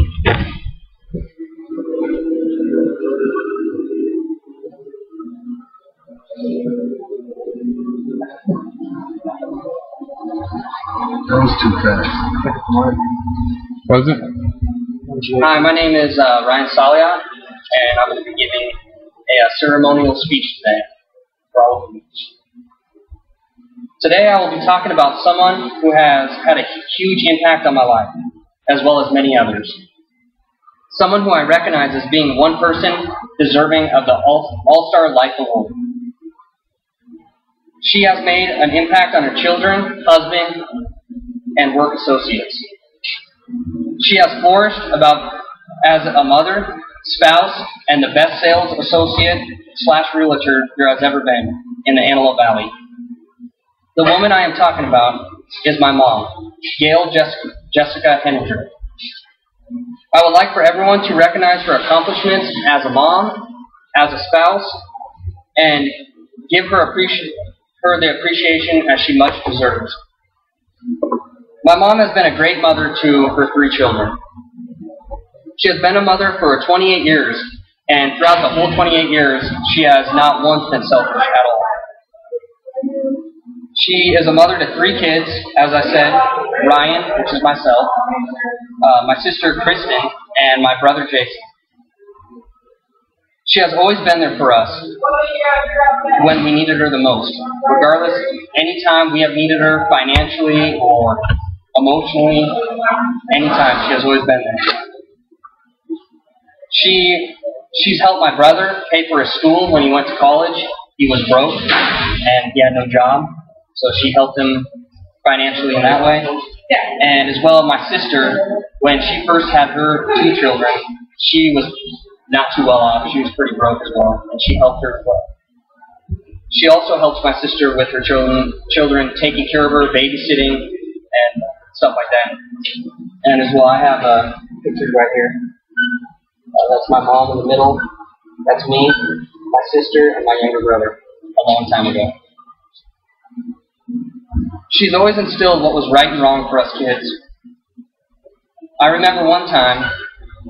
That was too fast. Was it? Hi, my name is Ryan Saliot, and I'm going to be giving a ceremonial speech today for all of you. Today I will be talking about someone who has had a huge impact on my life, as well as many others. Someone who I recognize as being one person deserving of the All-Star Life Award. She has made an impact on her children, husband, and work associates. She has flourished as a mother, spouse, and the best sales associate / realtor there has ever been in the Antelope Valley. The woman I am talking about is my mom, Gail Jessica Henninger. I would like for everyone to recognize her accomplishments as a mom, as a spouse, and give her the appreciation as she much deserves. My mom has been a great mother to her 3 children. She has been a mother for 28 years, and throughout the whole 28 years, she has not once been selfish at all. She is a mother to 3 kids, as I said, Ryan, which is myself, my sister Kristen, and my brother Jason. She has always been there for us when we needed her the most. Regardless, anytime we have needed her financially or emotionally, anytime, she has always been there. She's helped my brother pay for his school when he went to college. He was broke and he had no job, so she helped him financially in that way. And as well, my sister, when she first had her 2 children, she was not too well off. She was pretty broke as well, and she helped her as well. She also helps my sister with her children, taking care of her, babysitting, and stuff like that. And as well, I have a picture right here. That's my mom in the middle. That's me, my sister, and my younger brother a long time ago. She's always instilled what was right and wrong for us kids. I remember one time,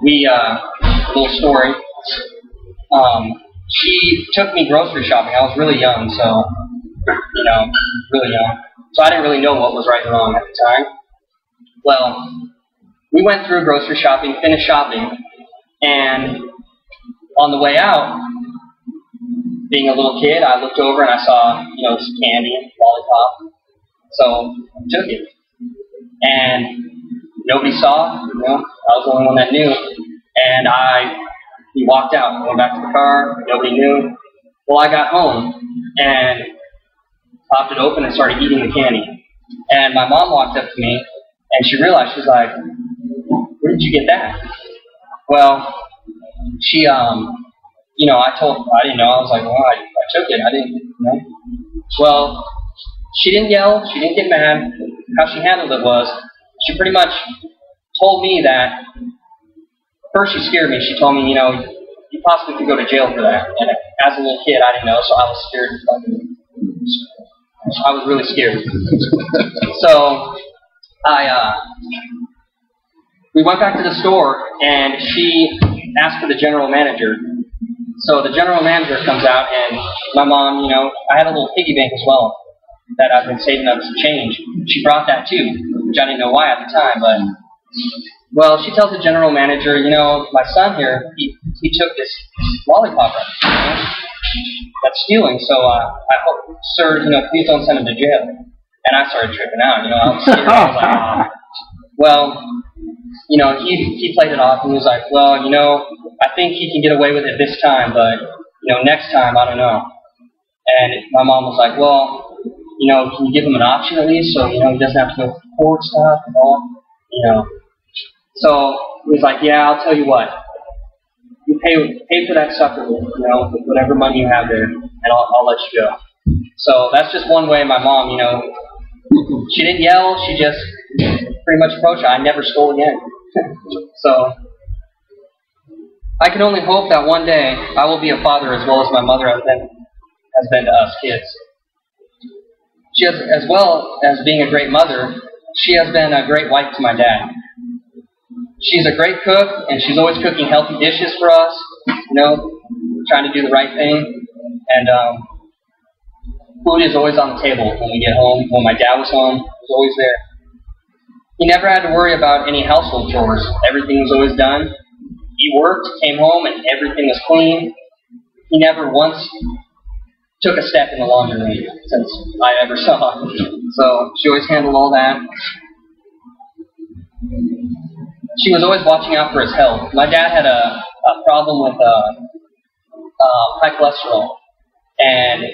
little story, she took me grocery shopping. I was really young, so, really young. So I didn't really know what was right and wrong at the time. Well, we went through grocery shopping, finished shopping, and on the way out, being a little kid, I looked over and I saw, this candy, lollipop. So I took it. And nobody saw, I was the only one that knew. And we walked out, went back to the car, nobody knew. Well, I got home and popped it open and started eating the candy. And my mom walked up to me and she realized, she's like, where did you get that? Well, she, I didn't know. I was like, well, I took it. I didn't, Well, she didn't yell. She didn't get mad. How she handled it was, she pretty much told me that, first she scared me. She told me, you possibly could go to jail for that. And as a little kid, I didn't know, so I was scared. I was really scared. So, we went back to the store, and she asked for the general manager. So the general manager comes out, and my mom, I had a little piggy bank as well that I've been saving up some change. She brought that too, which I didn't know why at the time, but, well, she tells the general manager, my son here, he took this lollipop, that's stealing, so I hope, sir, please don't send him to jail. And I started tripping out, I was scared. I was like, oh. Well, he played it off and he was like, well, I think he can get away with it this time, but, next time, I don't know. And my mom was like, well, can you give him an option at least so, he doesn't have to go through court stuff and all, So he was like, yeah, I'll tell you what. You pay for that sucker, with whatever money you have there, and I'll let you go. So that's just one way my mom, she didn't yell, she just pretty much approached it. I never stole again. So I can only hope that one day I will be a father as well as my mother has been to us kids. She has, as well as being a great mother, she has been a great wife to my dad. she's a great cook, and she's always cooking healthy dishes for us, trying to do the right thing. And food is always on the table when we get home. When my dad was home, it was always there. He never had to worry about any household chores. Everything was always done. He worked, came home, and everything was clean. He never once took a step in the laundry room since I ever saw him. So she always handled all that. She was always watching out for his health. My dad had a problem with high cholesterol. And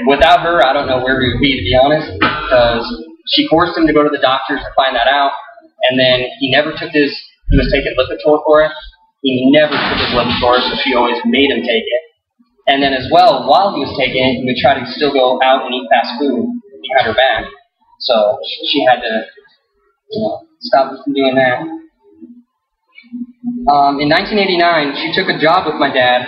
without her, I don't know where we would be, to be honest, because she forced him to go to the doctors to find that out. And then he never took he was taking Lipitor for it. He never took his Lipitor, so she always made him take it. And then as well, while he was taking it, he would try to still go out and eat fast food behind her back. So she had to, stop him from doing that. In 1989, she took a job with my dad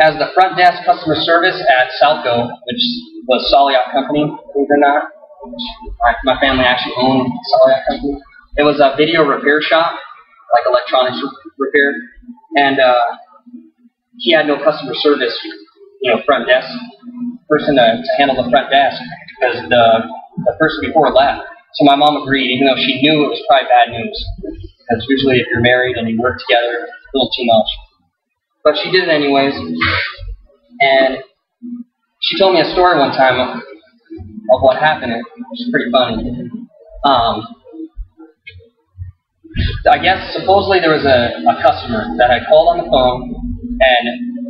as the front desk customer service at Salco, which was Salliot Company, believe it or not. My family actually owned Salliot Company. It was a video repair shop, like electronics repair, and he had no customer service, front desk person to handle the front desk because the person before left. So my mom agreed, even though she knew it was probably bad news, because usually if you're married and you work together, it's a little too much. But she did it anyways, and she told me a story one time of what happened, which is pretty funny. I guess supposedly there was a customer that had called on the phone and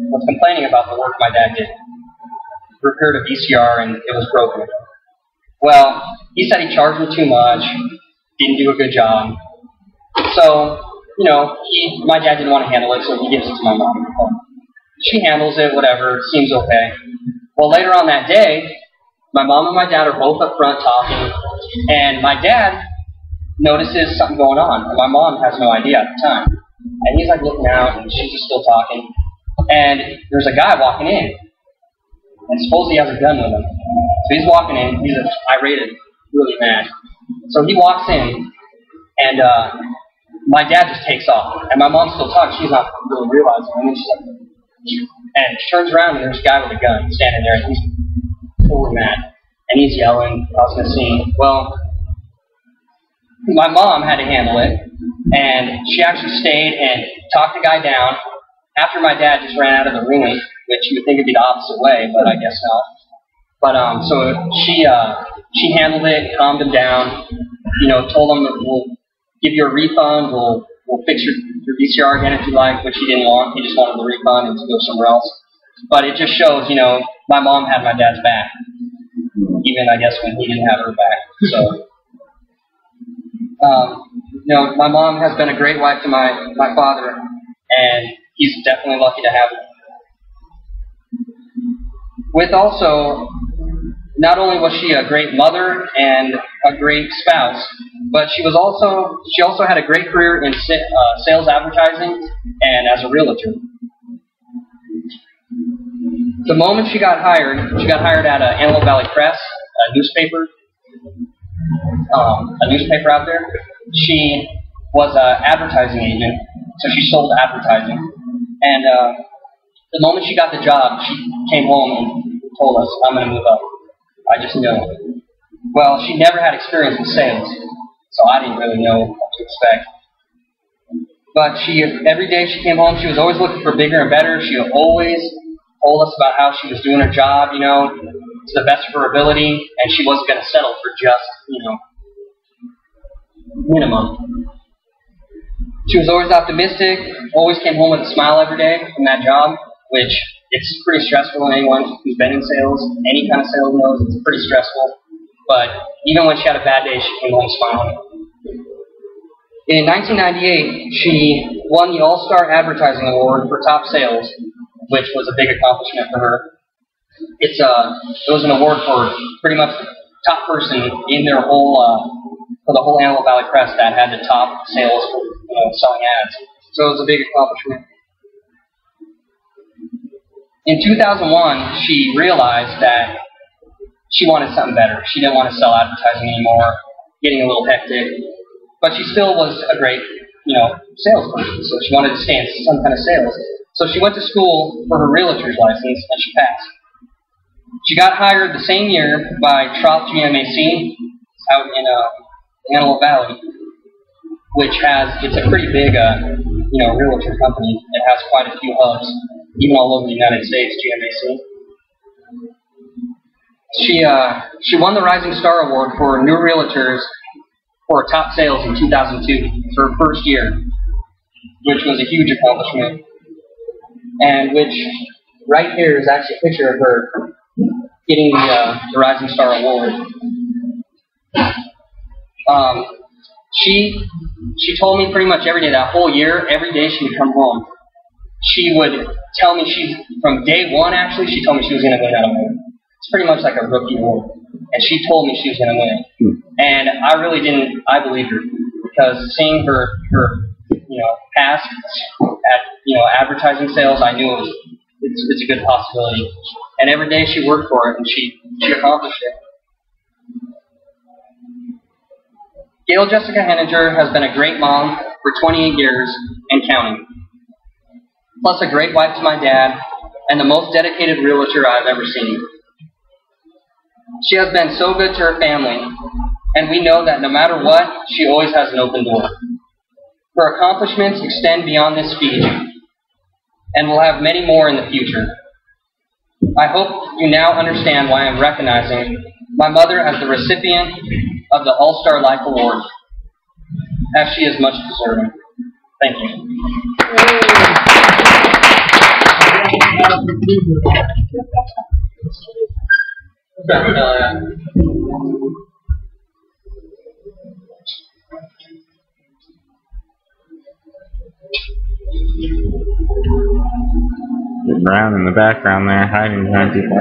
was complaining about the work my dad did. Repaired a VCR and it was broken. Well, he said he charged me too much, didn't do a good job. So, my dad didn't want to handle it, so he gives it to my mom. She handles it, whatever, seems okay. Well, later on that day, my mom and my dad are both up front talking, and my dad notices something going on, and my mom has no idea at the time. And he's like looking out, and she's just still talking. And there's a guy walking in, and supposedly he has a gun with him. So he's walking in, he's irate, really mad. So he walks in, and my dad just takes off. And my mom's still talking, she's not really realizing it. And she's like, and she turns around, and there's a guy with a gun standing there, and he's totally mad. And he's yelling, causing a scene. Well, my mom had to handle it, and she actually stayed and talked the guy down after my dad just ran out of the room, which you would think would be the opposite way, but I guess not. But so she handled it, calmed him down, told him that we'll give you a refund, we'll fix your VCR again if you like, which he didn't want. He just wanted the refund and to go somewhere else. But it just shows, my mom had my dad's back, even I guess when he didn't have her back. So. My mom has been a great wife to my father, and he's definitely lucky to have her. With also, not only was she a great mother and a great spouse, but she also had a great career in sales advertising and as a realtor. The moment she got hired at Antelope Valley Press, a newspaper out there. She was an advertising agent, so she sold advertising. And the moment she got the job, she came home and told us, I'm going to move up. I just know. Well, she never had experience in sales, so I didn't really know what to expect. But every day she came home, she was always looking for bigger and better. She always told us about how she was doing her job, to the best of her ability, and she wasn't going to settle for just, minimum. She was always optimistic, always came home with a smile every day from that job, which it's pretty stressful on anyone who's been in sales. Any kind of sales knows it's pretty stressful. But even when she had a bad day, she came home smiling. In 1998, she won the All-Star Advertising Award for Top Sales, which was a big accomplishment for her. It was an award for pretty much the top person in their for the whole Antelope Valley Press that had the top sales for selling ads. So it was a big accomplishment. In 2001, she realized that she wanted something better. She didn't want to sell advertising anymore, getting a little hectic. But she still was a great, salesperson. So she wanted to stay in some kind of sales. So she went to school for her realtor's license, and she passed. She got hired the same year by Trop GMAC out in Antelope Valley, which it's a pretty big, realtor company. It has quite a few hubs, even all over the United States, GMAC. She won the Rising Star Award for New Realtors for top sales in 2002 for her first year, which was a huge accomplishment. And which, right here is actually a picture of her getting the Rising Star Award. She told me pretty much every day, that whole year, every day she would come home. She would tell me from day one actually, she told me she was going to win that award. It's pretty much like a rookie award. And she told me she was going to win it. And I believed her. Because seeing her past at, advertising sales, I knew it's a good possibility. And every day she worked for it, and she accomplished it. Gail Jessica Henninger has been a great mom for 28 years and counting. Plus a great wife to my dad, and the most dedicated realtor I've ever seen. She has been so good to her family, and we know that no matter what, she always has an open door. Her accomplishments extend beyond this speech, and we'll have many more in the future. I hope you now understand why I'm recognizing my mother as the recipient of the All-Star Life Award, as she is much deserving. Thank you. Getting around in the background there, hiding behind people.